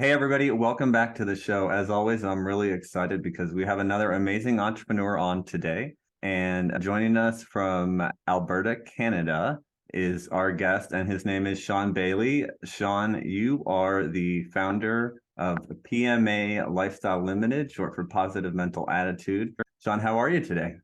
Hey, everybody, welcome back to the show. As always, I'm really excited because we have another amazing entrepreneur on today. And joining us from Alberta, Canada, is our guest, and his name is Shawn Bayley. Shawn, you are the founder of PMA Lifestyle Limited, short for Positive Mental Attitude. Shawn, how are you today?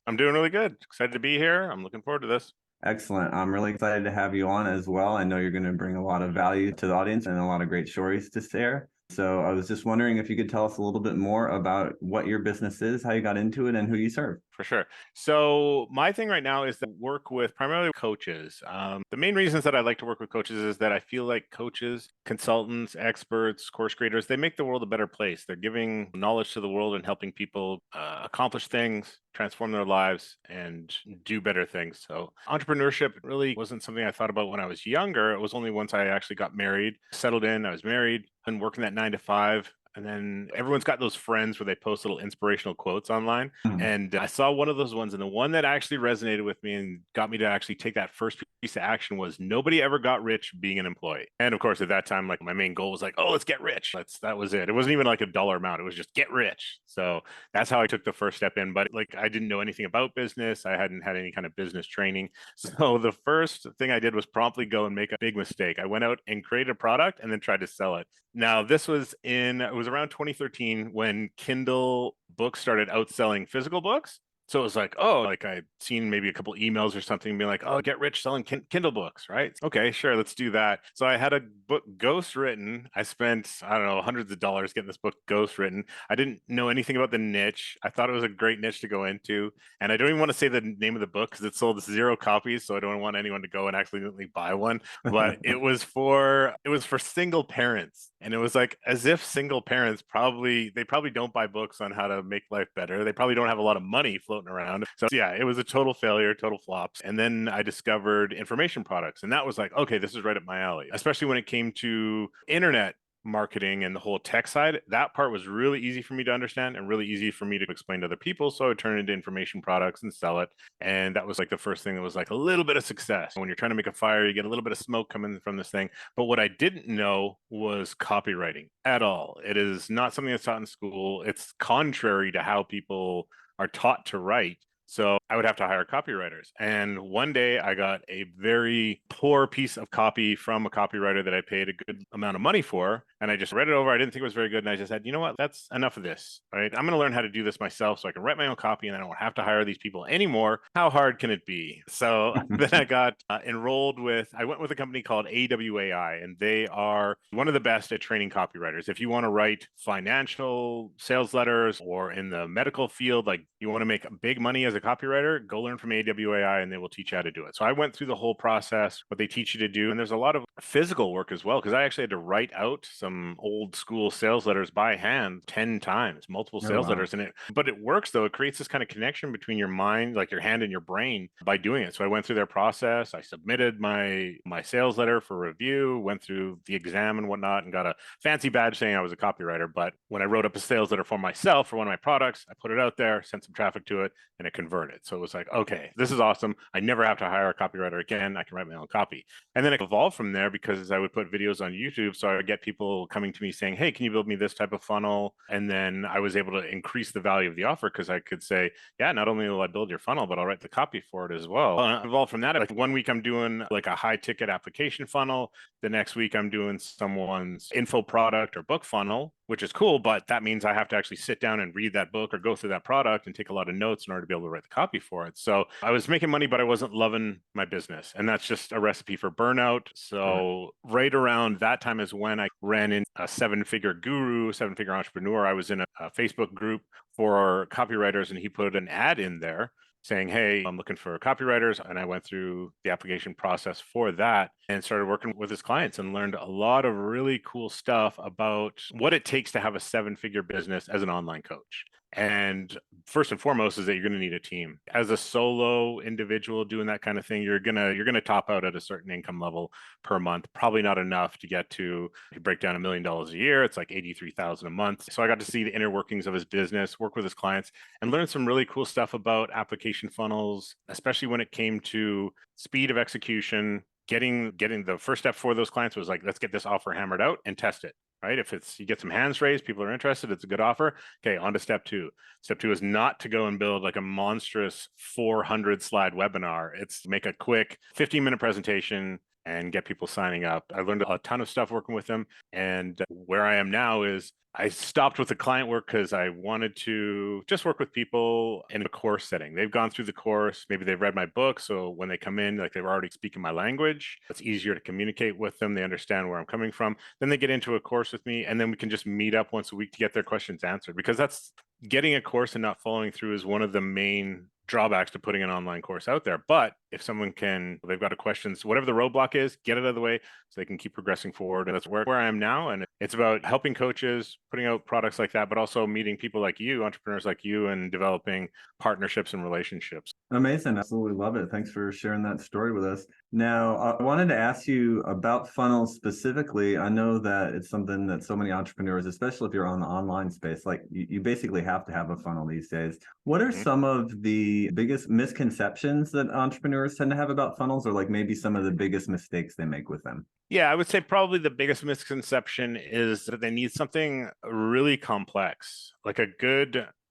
I'm doing really good. Excited to be here. I'm looking forward to this. Excellent. I'm really excited to have you on as well. I know you're going to bring a lot of value to the audience and a lot of great stories to share. So I was just wondering if you could tell us a little bit more about what your business is, how you got into it, and who you serve. For sure. So my thing right now is to work with primarily coaches. The main reasons that I like to work with coaches is that I feel like coaches, consultants, experts, course creators, they make the world a better place. They're giving knowledge to the world and helping people accomplish things, transform their lives, and do better things. So entrepreneurship really wasn't something I thought about when I was younger. It was only once I actually got married, settled in, I was married, and working that 9 to 5. And then everyone's got those friends where they post little inspirational quotes online. Mhm. And I saw one of those ones, and the one that actually resonated with me and got me to actually take that first piece of action was nobody ever got rich being an employee. And of course, at that time, like my main goal was like, oh, let's get rich. That was it. It wasn't even like a dollar amount. It was just get rich. So that's how I took the first step in. But like I didn't know anything about business. I hadn't had any kind of business training. So the first thing I did was promptly go and make a big mistake. I went out and created a product and then tried to sell it. Now, it was around 2013 when Kindle books started outselling physical books. So it was like, oh, like I'd seen maybe a couple emails or something being like, oh, get rich selling Kindle books, right? Okay, sure, let's do that. So I had a book ghost written. I spent, I don't know, hundreds of dollars getting this book ghost written. I didn't know anything about the niche. I thought it was a great niche to go into. And I don't even want to say the name of the book because it sold 0 copies. So I don't want anyone to go and accidentally buy one. But it was for single parents. And it was like as if single parents probably don't buy books on how to make life better. They probably don't have a lot of money floating around. So yeah, it was a total failure, total flops. And then I discovered information products. And that was like, okay, this is right up my alley, especially when it came to internet marketing and the whole tech side. That part was really easy for me to understand and really easy for me to explain to other people. So I would turn it into information products and sell it. And that was like the first thing that was like a little bit of success. When you're trying to make a fire, you get a little bit of smoke coming from this thing. But what I didn't know was copywriting at all. It is not something that's taught in school. It's contrary to how people are taught to write. So I would have to hire copywriters. And one day I got a very poor piece of copy from a copywriter that I paid a good amount of money for. And I just read it over. I didn't think it was very good. And I just said, you know what? That's enough of this, right? I'm going to learn how to do this myself so I can write my own copy and I don't have to hire these people anymore. How hard can it be? So then I got I went with a company called AWAI, and they are one of the best at training copywriters. If you want to write financial sales letters or in the medical field, like you want to make big money as a copywriter, go learn from AWAI and they will teach you how to do it. So I went through the whole process, what they teach you to do. And there's a lot of physical work as well, because I actually had to write out some old school sales letters by hand 10 times, multiple Oh, sales wow. letters. But it works though. It creates this kind of connection between your mind, like your hand and your brain by doing it. So I went through their process. I submitted my sales letter for review, went through the exam and whatnot, and got a fancy badge saying I was a copywriter. But when I wrote up a sales letter for myself for one of my products, I put it out there, sent some traffic to it, and it converted. So it was like, okay, this is awesome. I never have to hire a copywriter again. I can write my own copy. And then it evolved from there because I would put videos on YouTube. So I would get people coming to me saying, hey, can you build me this type of funnel? And then I was able to increase the value of the offer because I could say, yeah, not only will I build your funnel, but I'll write the copy for it as well. And it evolved from that. Like one week I'm doing like a high ticket application funnel. The next week I'm doing someone's info product or book funnel, which is cool, but that means I have to actually sit down and read that book or go through that product and take a lot of notes in order to be able to write the copy for it. So I was making money, but I wasn't loving my business. And that's just a recipe for burnout. Right. So right around that time is when I ran in a seven-figure guru, seven-figure entrepreneur. I was in a Facebook group for copywriters, and he put an ad in there saying, hey, I'm looking for copywriters. And I went through the application process for that and started working with his clients and learned a lot of really cool stuff about what it takes to have a seven-figure business as an online coach. And first and foremost is that you're going to need a team. As a solo individual doing that kind of thing, you're gonna top out at a certain income level per month. Probably not enough to get to, if you break down $1 million a year, it's like 83,000 a month. So I got to see the inner workings of his business, work with his clients, and learn some really cool stuff about application funnels, especially when it came to speed of execution. Getting the first step for those clients was like, let's get this offer hammered out and test it. right? If it's you get some hands raised, people are interested, it's a good offer. Okay, on to step two. Step two is not to go and build like a monstrous 400 slide webinar. It's make a quick 15-minute presentation and get people signing up. I learned a ton of stuff working with them. And where I am now is I stopped with the client work because I wanted to just work with people in a course setting. They've gone through the course, maybe they've read my book. So when they come in, like they're already speaking my language, it's easier to communicate with them. They understand where I'm coming from. Then they get into a course with me, and then we can just meet up once a week to get their questions answered. Because that's getting a course and not following through is one of the main drawbacks to putting an online course out there. But if someone can, they've got a questions, whatever the roadblock is, get it out of the way so they can keep progressing forward. And that's where I am now. And it's about helping coaches, putting out products like that, but also meeting people like you, entrepreneurs like you, and developing partnerships and relationships. Amazing. Absolutely love it. Thanks for sharing that story with us. Now, I wanted to ask you about funnels specifically. I know that it's something that so many entrepreneurs, especially if you're on the online space, like you basically have to have a funnel these days. What are some of the biggest misconceptions that entrepreneurs tend to have about funnels, or like maybe some of the biggest mistakes they make with them? Yeah, I would say probably the biggest misconception is that they need something really complex, like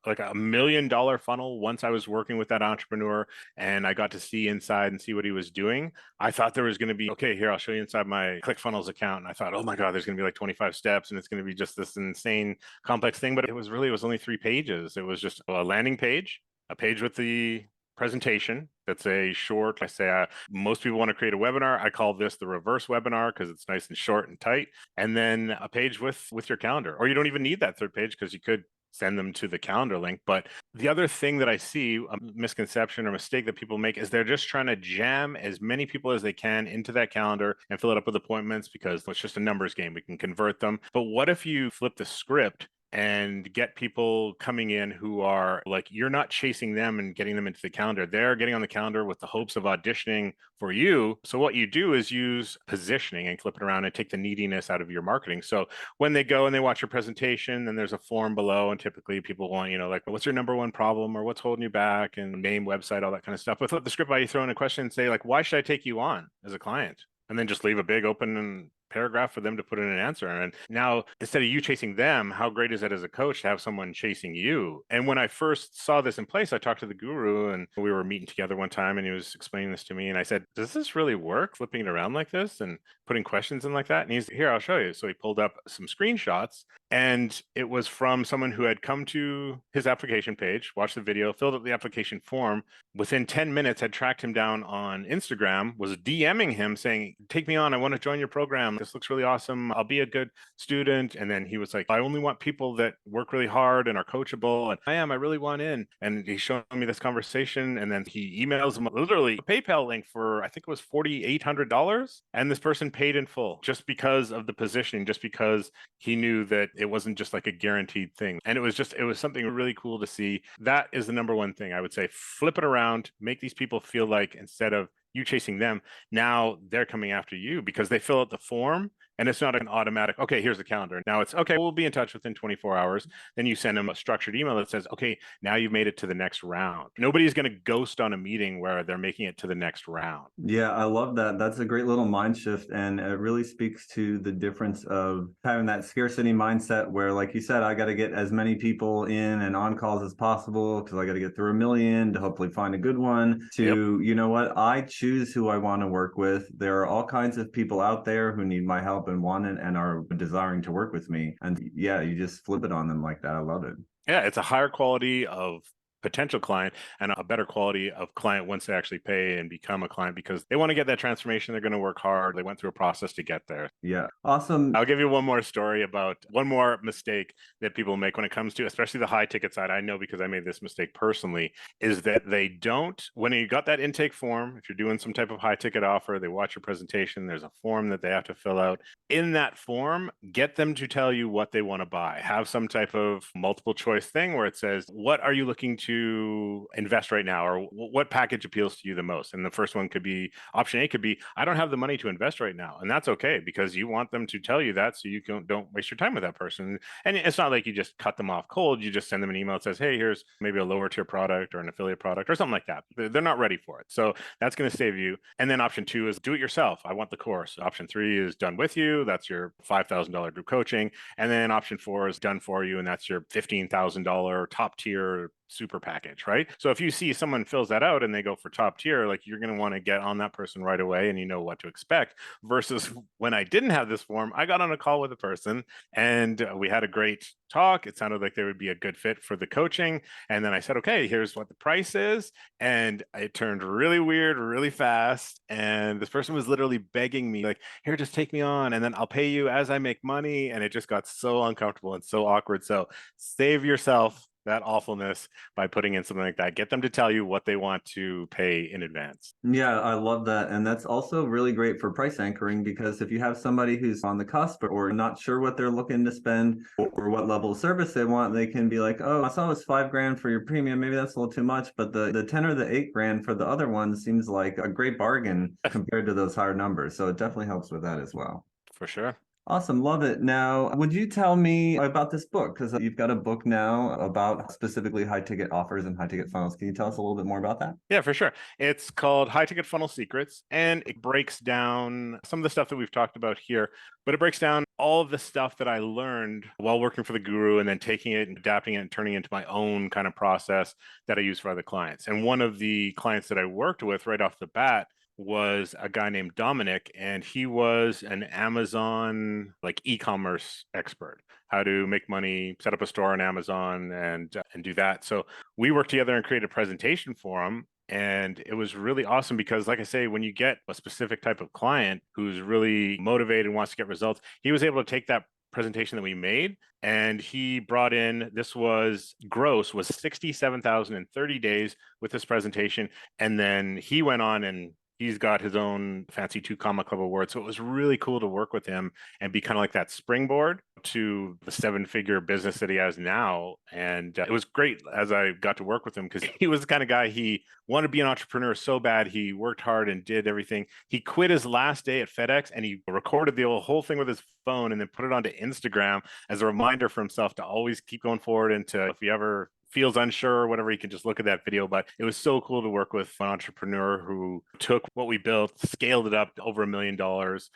like a $1 million funnel. Once I was working with that entrepreneur and I got to see inside and see what he was doing, I thought there was going to be, okay, here, I'll show you inside my ClickFunnels account. And I thought, oh my God, there's going to be like 25 steps and it's going to be just this insane complex thing. But it was only 3 pages. It was just a landing page, a page with the presentation that's a short. I say most people want to create a webinar. I call this the reverse webinar because it's nice and short and tight. And then a page with your calendar. Or you don't even need that third page because you could send them to the calendar link. But the other thing that I see, a misconception or mistake that people make, is they're just trying to jam as many people as they can into that calendar and fill it up with appointments because it's just a numbers game. We can convert them. But what if you flip the script and get people coming in who are like, you're not chasing them and getting them into the calendar. They're getting on the calendar with the hopes of auditioning for you. So what you do is use positioning and flip it around and take the neediness out of your marketing. So when they go and they watch your presentation, then there's a form below, and typically people want, like, what's your number one problem or what's holding you back, and name, website, all that kind of stuff. But flip the script by, you throw in a question and say, like, why should I take you on as a client? And then just leave a big open paragraph for them to put in an answer. And now, instead of you chasing them, how great is it as a coach to have someone chasing you? And when I first saw this in place, I talked to the guru, and we were meeting together one time and he was explaining this to me. And I said, does this really work, flipping it around like this and putting questions in like that? And he's, here, I'll show you. So he pulled up some screenshots, and it was from someone who had come to his application page, watched the video, filled out the application form, within 10 minutes had tracked him down on Instagram, was DMing him saying, take me on, I want to join your program. This looks really awesome. I'll be a good student. And then he was like, I only want people that work really hard and are coachable. And I really want in. And he's showing me this conversation. And then he emails him literally a PayPal link for, I think it was $4,800. And this person paid in full just because of the positioning, just because he knew that it wasn't just like a guaranteed thing. And it was something really cool to see. That is the number one thing I would say. Flip it around, make these people feel like, instead of you chasing them, now they're coming after you because they fill out the form, and it's not an automatic, okay, here's the calendar. Now it's, okay, we'll be in touch within 24 hours. Then you send them a structured email that says, okay, now you've made it to the next round. Nobody's going to ghost on a meeting where they're making it to the next round. Yeah, I love that. That's a great little mind shift. And it really speaks to the difference of having that scarcity mindset where, like you said, I got to get as many people in and on calls as possible because I got to get through 1 million to hopefully find a good one, to, you know what, I choose who I want to work with. There are all kinds of people out there who need my help and want it and are desiring to work with me. And yeah, you just flip it on them like that. I love it. Yeah, it's a higher quality of potential client and a better quality of client once they actually pay and become a client, because they want to get that transformation. They're going to work hard. They went through a process to get there. Yeah. Awesome. I'll give you one more story about one more mistake that people make when it comes to, especially the high ticket side. I know because I made this mistake personally, is that they don't, when you got that intake form, if you're doing some type of high ticket offer, they watch your presentation, there's a form that they have to fill out. In that form, get them to tell you what they want to buy. Have some type of multiple choice thing where it says, what are you looking to to invest right now, or what package appeals to you the most? And the first one could be, option A could be, I don't have the money to invest right now. And that's okay, because you want them to tell you that so you don't waste your time with that person. And it's not like you just cut them off cold. You just send them an email that says, hey, here's maybe a lower tier product or an affiliate product or something like that. They're not ready for it. So that's going to save you. And then option two is do it yourself. I want the course. Option three is done with you. That's your $5,000 group coaching. And then option four is done for you. And that's your $15,000 top tier super package, right? So if you see someone fills that out and they go for top tier, like, you're going to want to get on that person right away and you know what to expect. Versus when I didn't have this form, I got on a call with a person and we had a great talk. It sounded like they would be a good fit for the coaching. And then I said, okay, here's what the price is. And it turned really weird, really fast. And this person was literally begging me, like, here, just take me on and then I'll pay you as I make money. And it just got so uncomfortable and so awkward. So save yourself that awfulness by putting in something like that. Get them to tell you what they want to pay in advance. Yeah, I love that. And that's also really great for price anchoring, because if you have somebody who's on the cusp or not sure what they're looking to spend or what level of service they want, they can be like, oh, I saw it was $5,000 for your premium. Maybe that's a little too much, but the 10 or the $8,000 for the other one seems like a great bargain compared to those higher numbers. So it definitely helps with that as well. For sure. Awesome. Love it. Now, would you tell me about this book? Because you've got a book now about specifically high ticket offers and high ticket funnels. Can you tell us a little bit more about that? Yeah, for sure. It's called High Ticket Funnel Secrets, and it breaks down some of the stuff that we've talked about here, but it breaks down all of the stuff that I learned while working for the guru and then taking it and adapting it and turning it into my own kind of process that I use for other clients. And one of the clients that I worked with right off the bat was a guy named Dominic, and he was an Amazon like e-commerce expert, how to make money, set up a store on Amazon and do that. So we worked together and created a presentation for him. And it was really awesome because, like I say, when you get a specific type of client who's really motivated and wants to get results, he was able to take that presentation that we made and he brought in, this was gross, was 67,000 in 30 days with this presentation. And then he went on and he's got his own fancy 2 Comma Club award. So it was really cool to work with him and be kind of like that springboard to the 7-figure business that he has now. And it was great as I got to work with him because he was the kind of guy, he wanted to be an entrepreneur so bad. He worked hard and did everything. He quit his last day at FedEx and he recorded the whole thing with his phone and then put it onto Instagram as a reminder for himself to always keep going forward. And to, if he ever feels unsure or whatever, you can just look at that video. But it was so cool to work with an entrepreneur who took what we built, scaled it up to over $1 million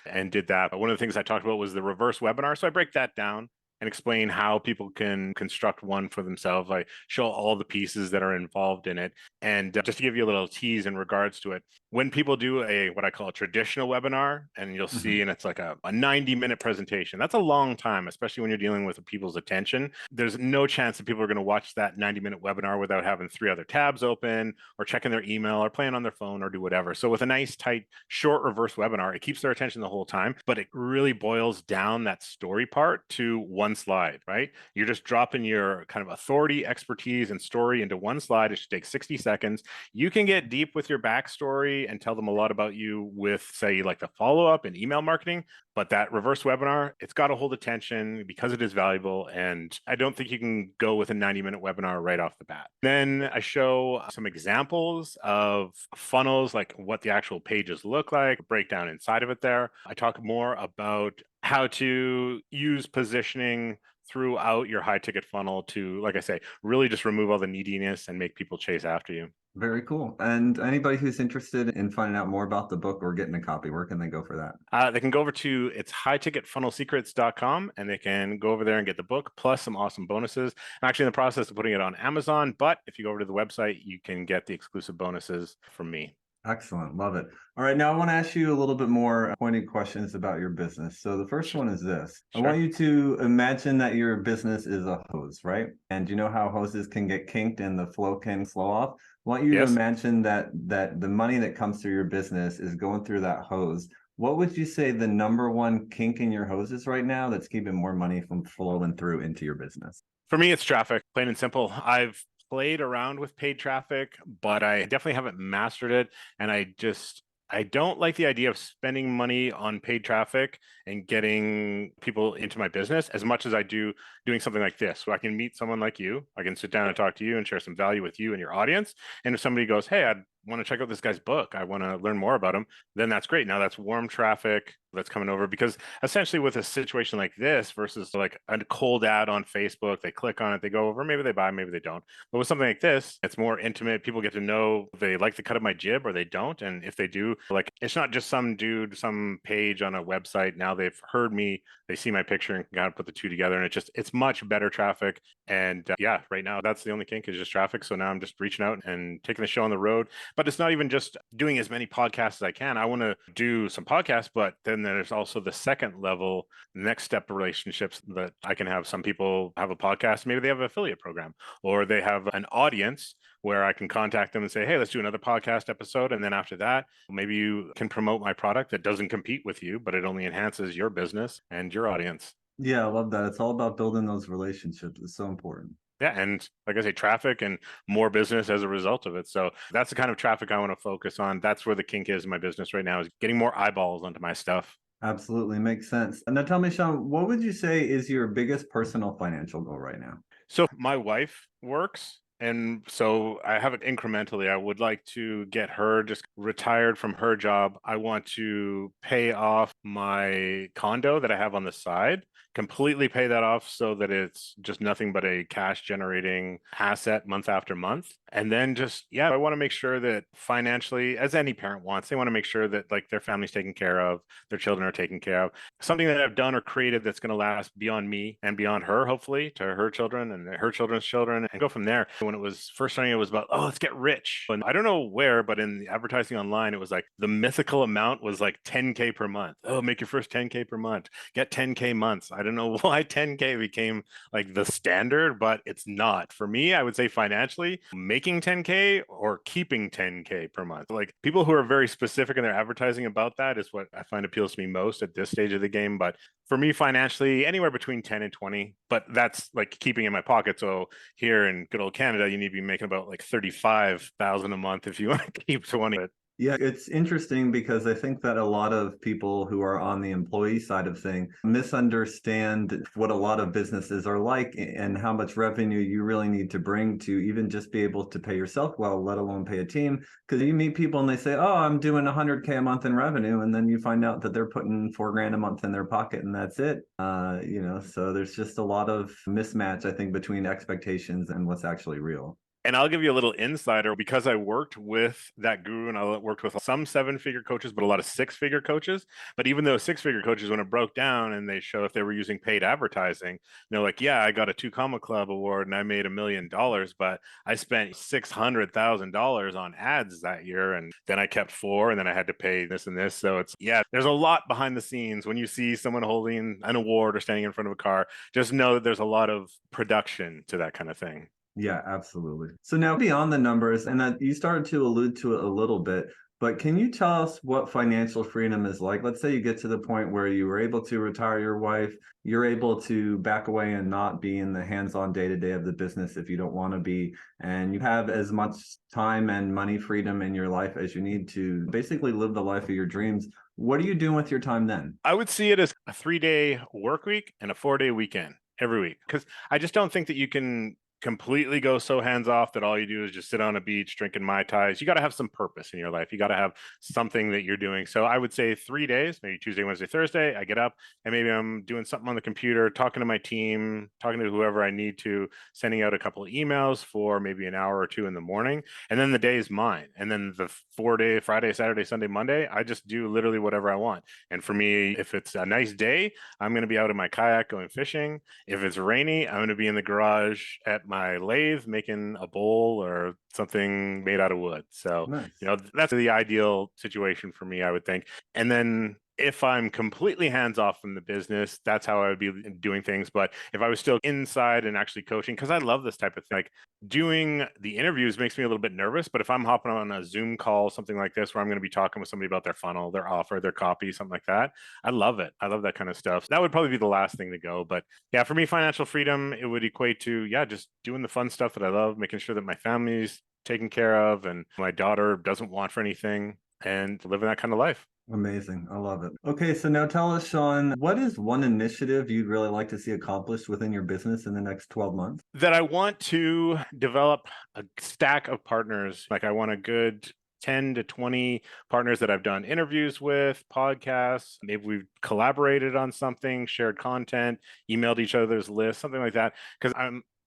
and did that. But one of the things I talked about was the reverse webinar. So I break that down and explain how people can construct one for themselves. I show all the pieces that are involved in it. And just to give you a little tease in regards to it, when people do what I call a traditional webinar, and you'll see, and it's like a 90-minute presentation, that's a long time, especially when you're dealing with people's attention. There's no chance that people are going to watch that 90-minute webinar without having 3 other tabs open or checking their email or playing on their phone or do whatever. So with a nice, tight, short reverse webinar, it keeps their attention the whole time, but it really boils down that story part to one slide, right? You're just dropping your kind of authority, expertise, and story into one slide. It should take 60 seconds. You can get deep with your backstory and tell them a lot about you with, say, like the follow-up and email marketing. But that reverse webinar, it's got to hold attention because it is valuable. And I don't think you can go with a 90-minute webinar right off the bat. Then I show some examples of funnels, like what the actual pages look like, breakdown inside of it there. I talk more about how to use positioning throughout your high ticket funnel to, like I say, really just remove all the neediness and make people chase after you. Very cool. And anybody who's interested in finding out more about the book or getting a copy, where can they go for that? They can go over to highticketfunnelsecrets.com and they can go over there and get the book plus some awesome bonuses. I'm actually in the process of putting it on Amazon, but if you go over to the website, you can get the exclusive bonuses from me. Excellent. Love it. All right. Now I want to ask you a little bit more pointed questions about your business. So the first one is this. I want you to imagine that your business is a hose, right? And you know how hoses can get kinked and the flow can slow off? I want you to imagine that the money that comes through your business is going through that hose. What would you say the number one kink in your hose is right now that's keeping more money from flowing through into your business? For me, it's traffic, plain and simple. I've played around with paid traffic, but I definitely haven't mastered it. And I just I don't like the idea of spending money on paid traffic and getting people into my business as much as I do doing something like this. So I can meet someone like you, I can sit down and talk to you and share some value with you and your audience. And if somebody goes, hey, I want to check out this guy's book, I want to learn more about him, then that's great. Now that's warm traffic that's coming over, because essentially with a situation like this versus like a cold ad on Facebook, they click on it, they go over, maybe they buy, maybe they don't. But with something like this, it's more intimate. People get to know if they like the cut of my jib or they don't. And if they do, like, it's not just some dude, some page on a website. Now they've heard me, they see my picture and kind of put the two together. And it's much better traffic. And yeah, right now that's the only kink is just traffic. So now I'm just reaching out and taking the show on the road. But it's not even just doing as many podcasts as I can. I want to do some podcasts, but then there's also the second level, next step relationships that I can have. Some people have a podcast, maybe they have an affiliate program, or they have an audience where I can contact them and say, hey, let's do another podcast episode. And then after that, maybe you can promote my product that doesn't compete with you, but it only enhances your business and your audience. Yeah, I love that. It's all about building those relationships. It's so important. Yeah. And like I say, traffic and more business as a result of it. So that's the kind of traffic I want to focus on. That's where the kink is in my business right now, is getting more eyeballs onto my stuff. Absolutely makes sense. And now tell me, Shawn, what would you say is your biggest personal financial goal right now? So my wife works. And so I have it incrementally. I would like to get her just retired from her job. I want to pay off my condo that I have on the side, completely pay that off so that it's just nothing but a cash generating asset month after month. And then just, yeah, I want to make sure that financially, as any parent wants, they want to make sure that like their family's taken care of, their children are taken care of. Something that I've done or created that's going to last beyond me and beyond her, hopefully, to her children and her children's children, and go from there. When it was first starting, it was about, oh, let's get rich. And I don't know where, but in the advertising online, it was like the mythical amount was like 10K per month. Oh, make your first 10K per month, get 10K months. I don't know why 10K became like the standard, but it's not. For me, I would say financially, making 10K or keeping 10K per month. Like people who are very specific in their advertising about that is what I find appeals to me most at this stage of the game. But for me, financially, anywhere between 10 and 20, but that's like keeping in my pocket. So here in good old Canada, you need to be making about like 35,000 a month if you want to keep 20. Yeah, it's interesting because I think that a lot of people who are on the employee side of things misunderstand what a lot of businesses are like and how much revenue you really need to bring to even just be able to pay yourself well, let alone pay a team. Because you meet people and they say, oh, I'm doing 100K a month in revenue. And then you find out that they're putting 4 grand a month in their pocket and that's it. So there's just a lot of mismatch, I think, between expectations and what's actually real. And I'll give you a little insider, because I worked with that guru and I worked with some 7-figure coaches, but a lot of 6-figure coaches. But even though 6-figure coaches, when it broke down and they show if they were using paid advertising, like, yeah, I got a 2 Comma Club award and I made $1 million, but I spent $600,000 on ads that year. And then I kept 4 and then I had to pay this and this. So it's, yeah, there's a lot behind the scenes. When you see someone holding an award or standing in front of a car, just know that there's a lot of production to that kind of thing. Yeah, absolutely. So now beyond the numbers, and that you started to allude to it a little bit, but can you tell us what financial freedom is like? Let's say you get to the point where you were able to retire your wife, you're able to back away and not be in the hands-on day-to-day of the business if you don't want to be, and you have as much time and money freedom in your life as you need to basically live the life of your dreams. What are you doing with your time then? I would see it as a 3-day work week and a 4-day weekend every week, because I just don't think that you can completely go so hands off that all you do is just sit on a beach drinking Mai Tais. You got to have some purpose in your life. You got to have something that you're doing. So I would say 3 days, maybe Tuesday, Wednesday, Thursday, I get up and maybe I'm doing something on the computer, talking to my team, talking to whoever I need to, sending out a couple of emails for maybe an hour or two in the morning. And then the day is mine. And then the 4-day, Friday, Saturday, Sunday, Monday, I just do literally whatever I want. And for me, if it's a nice day, I'm going to be out in my kayak going fishing. If it's rainy, I'm going to be in the garage at my lathe making a bowl or something made out of wood. So, Nice. that's the ideal situation for me, I would think. And then if I'm completely hands off from the business, that's how I would be doing things. But if I was still inside and actually coaching, because I love this type of thing, like doing the interviews makes me a little bit nervous. But if I'm hopping on a Zoom call, something like this, where I'm going to be talking with somebody about their funnel, their offer, their copy, something like that, I love it. I love that kind of stuff. That would probably be the last thing to go. But yeah, for me, financial freedom, it would equate to, yeah, just doing the fun stuff that I love, making sure that my family's taken care of and my daughter doesn't want for anything. and living that kind of life. Amazing. I love it. Okay, so now tell us, Shawn, what is one initiative you'd really like to see accomplished within your business in the next 12 months? That I want to develop a stack of partners. Like I want a good 10 to 20 partners that I've done interviews with, podcasts. Maybe we've collaborated on something, shared content, emailed each other's lists, something like that. Because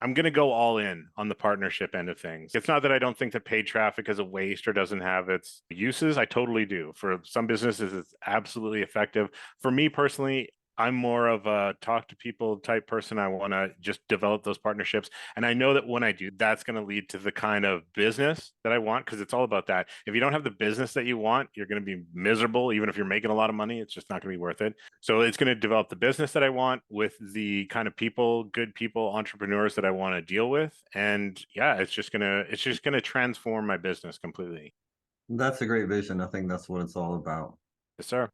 I'm going to go all in on the partnership end of things. It's not that I don't think that paid traffic is a waste or doesn't have its uses. I totally do. For some businesses, it's absolutely effective. For me personally, I'm more of a talk to people type person. I want to just develop those partnerships. And I know that when I do, that's going to lead to the kind of business that I want, because it's all about that. If you don't have the business that you want, you're going to be miserable. Even if you're making a lot of money, it's just not going to be worth it. So it's going to develop the business that I want with the kind of people, good people, entrepreneurs that I want to deal with. And yeah, it's just going to transform my business completely. That's a great vision. I think that's what it's all about. Yes, sir.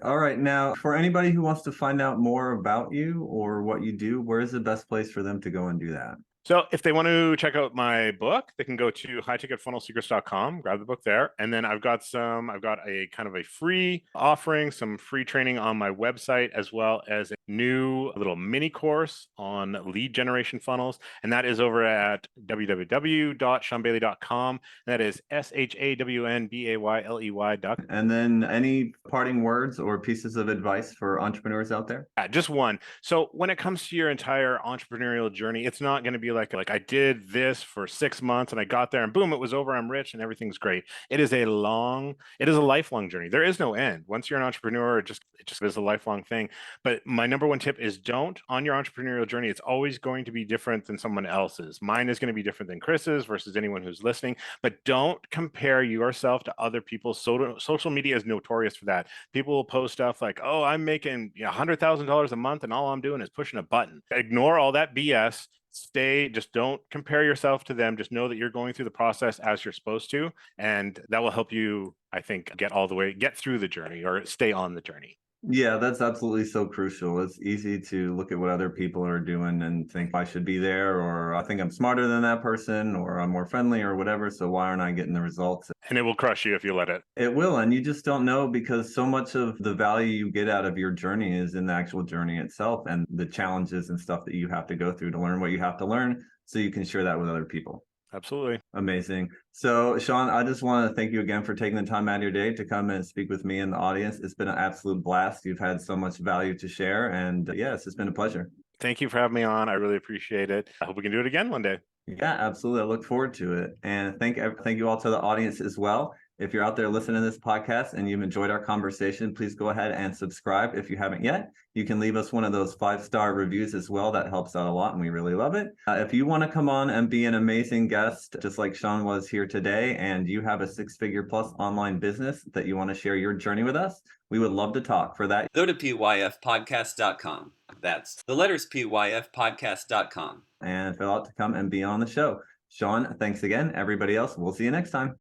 All right. Now, for anybody who wants to find out more about you or what you do, where is the best place for them to go and do that? So if they want to check out my book, they can go to highticketfunnelsecrets.com, grab the book there. And then I've got a kind of a free offering, some free training on my website, as well as a new little mini course on lead generation funnels. And that is over at www.shawnbayley.com. That is ShawnBayley.com. And then any parting words or pieces of advice for entrepreneurs out there? Just one. So when it comes to your entire entrepreneurial journey, it's not going to be like I did this for 6 months and I got there and boom, it was over. I'm rich and everything's great. It is a lifelong journey. There is no end. Once you're an entrepreneur, it just is a lifelong thing. But my number one tip is don't on your entrepreneurial journey. It's always going to be different than someone else's. Mine is going to be different than Chris's versus anyone who's listening. But don't compare yourself to other people. Social media is notorious for that. People will post stuff like, "Oh, I'm making $100,000 a month, and all I'm doing is pushing a button." Ignore all that BS. Just don't compare yourself to them. Just know that you're going through the process as you're supposed to, and that will help you, I think, get through the journey or stay on the journey. Yeah, that's absolutely so crucial. It's easy to look at what other people are doing and think I should be there, or I think I'm smarter than that person, or I'm more friendly or whatever. So why aren't I getting the results? And it will crush you if you let it. It will. And you just don't know, because so much of the value you get out of your journey is in the actual journey itself and the challenges and stuff that you have to go through to learn what you have to learn so you can share that with other people. Absolutely. Amazing. So, Shawn, I just want to thank you again for taking the time out of your day to come and speak with me and the audience. It's been an absolute blast. You've had so much value to share. And yes, it's been a pleasure. Thank you for having me on. I really appreciate it. I hope we can do it again one day. Yeah, absolutely. I look forward to it. And thank you all to the audience as well. If you're out there listening to this podcast and you've enjoyed our conversation, please go ahead and subscribe if you haven't yet. You can leave us one of those 5-star reviews as well. That helps out a lot and we really love it. If you want to come on and be an amazing guest, just like Shawn was here today, and you have a 6-figure plus online business that you want to share your journey with us, we would love to talk. For that, go to pyfpodcast.com. That's the letters pyfpodcast.com. and fill out to come and be on the show. Shawn, thanks again. Everybody else, we'll see you next time.